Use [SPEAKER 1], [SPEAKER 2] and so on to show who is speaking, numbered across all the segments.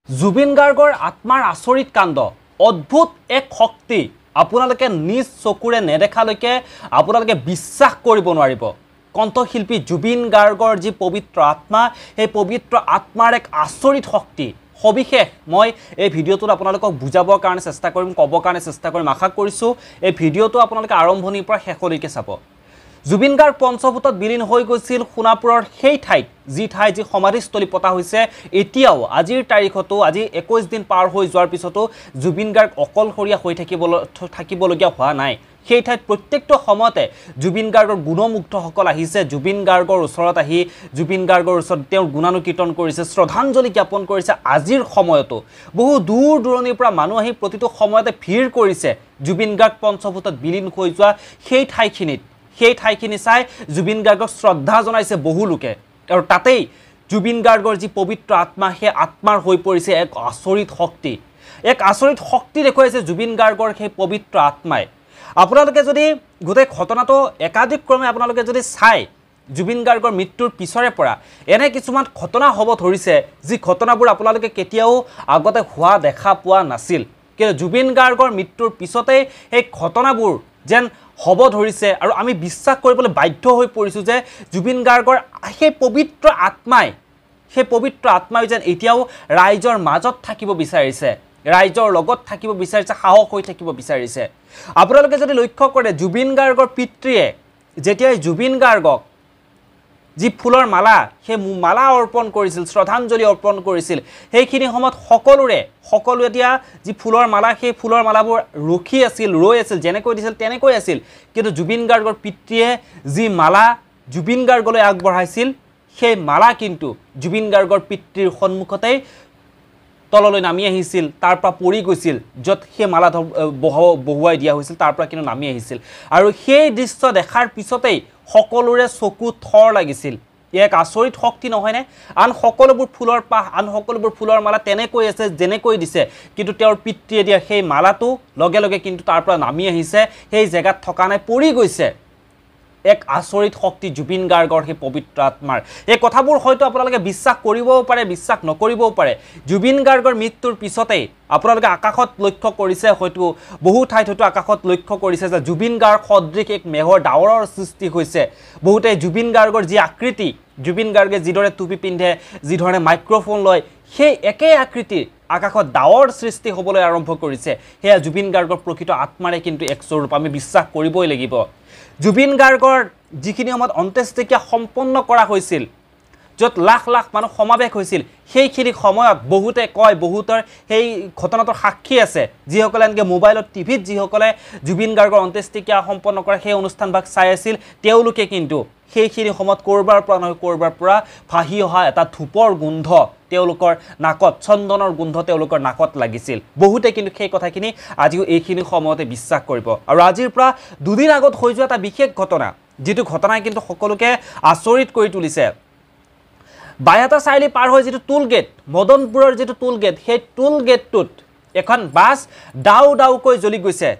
[SPEAKER 1] জুবিন গাৰ্গৰ আত্মাৰ আচৰিত কাণ্ড অদ্ভুত এক শক্তি আপোনালোকে নিজ চকুৰে নেদেখালৈকে আপোনালোকে বিশ্বাস কৰিব নোৱাৰিব কণ্ঠশিল্পী জুবিন গাৰ্গৰ যি পবিত্ৰ আত্মা এই পবিত্ৰ আত্মাৰ এক আচৰিত শক্তি সবিশেষ মই এই ভিডিঅ'টোত আপোনালোকক বুজাবৰ কাৰণে চেষ্টা কৰিম ক'বৰ কাৰণে চেষ্টা কৰিম আশা কৰিছোঁ এই ভিডিঅ'টো আপোনালোকে আৰম্ভণিৰ পৰা শেষলৈকে চাব জুবিন গাৰ্গ পঞ্চভূতত বিলীন হৈ গৈছিল সোণাপুৰৰ সেই ঠাইত যি সমাধিস্থলী পতা হৈছে এতিয়াও আজিৰ তাৰিখতো আজি 21 দিন পাৰ হৈ যোৱাৰ পিছতো জুবিন গাৰ্গ অকলশৰীয়া হৈ থাকিবলগীয়া হোৱা নাই সেই ঠাইত প্ৰত্যেকটো সময়তে জুবিন গাৰ্গৰ গুণমুগ্ধসকল আহিছে জুবিন গাৰ্গৰ ওচৰত আহি জুবিন গাৰ্গৰ ওচৰত তেওঁৰ গুণানুকীৰ্তন কৰিছে শ্ৰদ্ধাঞ্জলি জ্ঞাপন কৰিছে আজিৰ সময়তো বহু দূৰ দূৰণিৰ পৰা মানুহ আহি প্ৰতিটো সময়তে ভিৰ কৰিছে জুবিন গাৰ্গ পঞ্চভূতত বিলীন হৈ যোৱা সেই ঠাইখিনি চাই জুবিন গাৰ্গক শ্ৰদ্ধা জনাইছে বহু লোকে আৰু তাতেই জুবিন গাৰ্গৰ যি পবিত্ৰ আত্মা সেই আত্মাৰ হৈ পৰিছে এক আচৰিত শক্তি দেখুৱাইছে জুবিন গাৰ্গৰ সেই পবিত্ৰ আত্মাই আপোনালোকে যদি গোটেই ঘটনাটো একাধিকক্ৰমে আপোনালোকে যদি চাই জুবিন গাৰ্গৰ মৃত্যুৰ পিছৰে পৰা এনে কিছুমান ঘটনা হ'ব ধৰিছে যি ঘটনাবোৰ আপোনালোকে কেতিয়াও আগতে হোৱা দেখা পোৱা নাছিল কিন্তু জুবিন গাৰ্গৰ মৃত্যুৰ পিছতেই এই ঘটনাবোৰ যেন হ'ব ধৰিছে আৰু আমি বিশ্বাস কৰিবলৈ বাধ্য হৈ পৰিছোঁ যে জুবিন গাৰ্গৰ সেই পবিত্ৰ আত্মাই যেন এতিয়াও ৰাইজৰ মাজত থাকিব বিচাৰিছে ৰাইজৰ লগত থাকিব বিচাৰিছে সাহস হৈ থাকিব বিচাৰিছে আপোনালোকে যদি লক্ষ্য কৰে জুবিন গাৰ্গৰ পিতৃয়ে যেতিয়া জুবিন গাৰ্গক যি ফুলৰ মালা সেই মালা অৰ্পণ কৰিছিল শ্ৰদ্ধাঞ্জলি অৰ্পণ কৰিছিল সেইখিনি সময়ত সকলোৱে এতিয়া যি ফুলৰ মালা সেই ফুলৰ মালাবোৰ ৰৈ আছিল যেনেকৈ দিছিল তেনেকৈ আছিল কিন্তু জুবিন গাৰ্গৰ পিতৃয়ে যি মালা জুবিন গাৰ্গলৈ আগবঢ়াইছিল সেই মালা কিন্তু জুবিন গাৰ্গৰ পিতৃৰ সন্মুখতেই তললৈ নামি আহিছিল তাৰ পৰা পৰি গৈছিল য'ত সেই মালা বহুৱাই দিয়া হৈছিল তাৰ পৰা কিন্তু নামি আহিছিল আৰু সেই দৃশ্য দেখাৰ পিছতেই সকলোৰে চকু থৰ লাগিছিল এক আচৰিত শক্তি নহয়নে আন সকলোবোৰ ফুলৰ পাহ আন সকলোবোৰ ফুলৰ মালা তেনেকৈ আছে যেনেকৈ দিছে কিন্তু তেওঁৰ পিতৃয়ে দিয়া সেই মালাটো লগে লগে কিন্তু তাৰ পৰা নামি আহিছে সেই জেগাত থকা নাই পৰি গৈছে এক আচৰিত শক্তি জুবিন গাৰ্গৰ সেই পবিত্ৰ আত্মাৰ এই কথাবোৰ হয়তো আপোনালোকে বিশ্বাস কৰিবও পাৰে বিশ্বাস নকৰিবও পাৰে জুবিন গাৰ্গৰ মৃত্যুৰ পিছতেই আপোনালোকে আকাশত লক্ষ্য কৰিছে হয়তো বহু ঠাইত হয়তো আকাশত লক্ষ্য কৰিছে যে জুবিন গাৰ্গ সদৃশ এক মেঘৰ ডাৱৰৰ সৃষ্টি হৈছে বহুতে জুবিন গাৰ্গৰ যি আকৃতি জুবিন গাৰ্গে যিদৰে টুপি পিন্ধে যিধৰণে মাইক্ৰফোন লয় সেই একে আকৃতিৰ আকাশত ডাৱৰ সৃষ্টি হ'বলৈ আৰম্ভ কৰিছে সেয়া জুবিন গাৰ্গৰ প্ৰকৃত আত্মাৰে কিন্তু এক স্বৰূপ আমি বিশ্বাস কৰিবই লাগিব জুবিন গাৰ্গৰ যিখিনি সময়ত অন্ত্যেষ্টিক্ৰিয়া সম্পন্ন কৰা হৈছিল য'ত লাখ লাখ মানুহ সমাৱেশ হৈছিল সেইখিনি সময়ত বহুতে কয় বহুতৰ সেই ঘটনাটোৰ সাক্ষী আছে যিসকলে এনেকৈ মোবাইলত টিভিত যিসকলে জুবিন গাৰ্গৰ অন্ত্যেষ্টিক্ৰিয়া সম্পন্ন কৰা সেই অনুষ্ঠানভাগ চাই আছিল তেওঁলোকে কিন্তু সেইখিনি সময়ত ক'ৰবাৰ পৰা ভাহি অহা এটা ধূপৰ গোন্ধ তেওঁলোকৰ নাকত চন্দনৰ গোন্ধ তেওঁলোকৰ নাকত লাগিছিল বহুতে কিন্তু সেই কথাখিনি আজিও এইখিনি সময়তে বিশ্বাস কৰিব আৰু আজিৰ পৰা দুদিন আগত হৈ যোৱা এটা বিশেষ ঘটনা যিটো ঘটনাই কিন্তু সকলোকে আচৰিত কৰি তুলিছে বাইহাটা চাৰিআলি পাৰ হৈ যিটো টুল গেট মদনপুৰৰ যিটো টুল গেট সেই টুল গেটটোত এখন বাছ ডাউকৈ জ্বলি গৈছে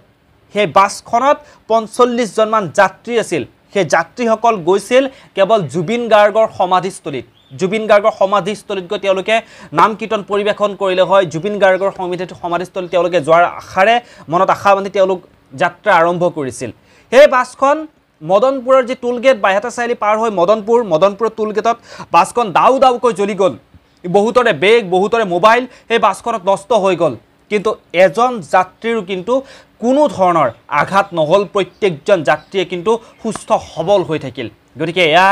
[SPEAKER 1] সেই বাছখনত ৪৫ জনমান যাত্ৰী আছিল সেই যাত্ৰীসকল গৈছিল কেৱল জুবিন গাৰ্গৰ সমাধিস্থলীত গৈ তেওঁলোকে নাম কীৰ্তন পৰিৱেশন কৰিলে হয় জুবিন গাৰ্গৰ সমাধিস্থলীত তেওঁলোকে যোৱাৰ আশাৰে মনত আশা বান্ধি তেওঁলোক যাত্ৰা আৰম্ভ কৰিছিল সেই বাছখন মদনপুৰৰ যি টুল গেট বাইহাটা চাৰিআলি পাৰ হৈ মদনপুৰৰ টুল গেটত বাছখন ডাউকৈ জ্বলি গ'ল বহুতৰে বেগ বহুতৰে মোবাইল সেই বাছখনত নষ্ট হৈ গ'ল কিন্তু এজন যাত্ৰীৰো কিন্তু কোনো ধৰণৰ আঘাত নহ'ল প্ৰত্যেকজন যাত্ৰীয়ে কিন্তু সুস্থ সবল হৈ থাকিল গতিকে এয়া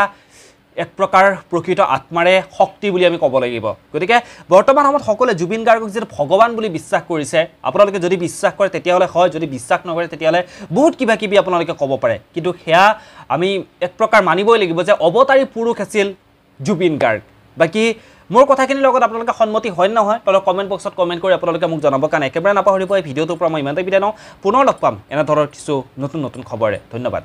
[SPEAKER 1] এক প্ৰকাৰ প্ৰকৃত আত্মাৰে শক্তি বুলি আমি ক'ব লাগিব গতিকে বৰ্তমান সময়ত সকলোৱে জুবিন গাৰ্গক যিটো ভগৱান বুলি বিশ্বাস কৰিছে আপোনালোকে যদি বিশ্বাস কৰে তেতিয়াহ'লে হয় যদি বিশ্বাস নকৰে তেতিয়াহ'লে বহুত কিবা আপোনালোকে ক'ব পাৰে কিন্তু সেয়া আমি এক প্ৰকাৰ মানিবই লাগিব যে অৱতাৰী পুৰুষ আছিল জুবিন গাৰ্গ বাকী মোৰ কথাখিনিৰ লগত আপোনালোকে সন্মতি হয় নহয় তলত কমেণ্ট বক্সত কমেণ্ট কৰি আপোনালোকে মোক জনাব কাৰণে একেবাৰে নাপাহৰিব এই ভিডিঅ'টোৰ পৰা মই ইমানতে বিদায় লওঁ পুনৰ লগ পাম এনেধৰণৰ কিছু নতুন খবৰে ধন্যবাদ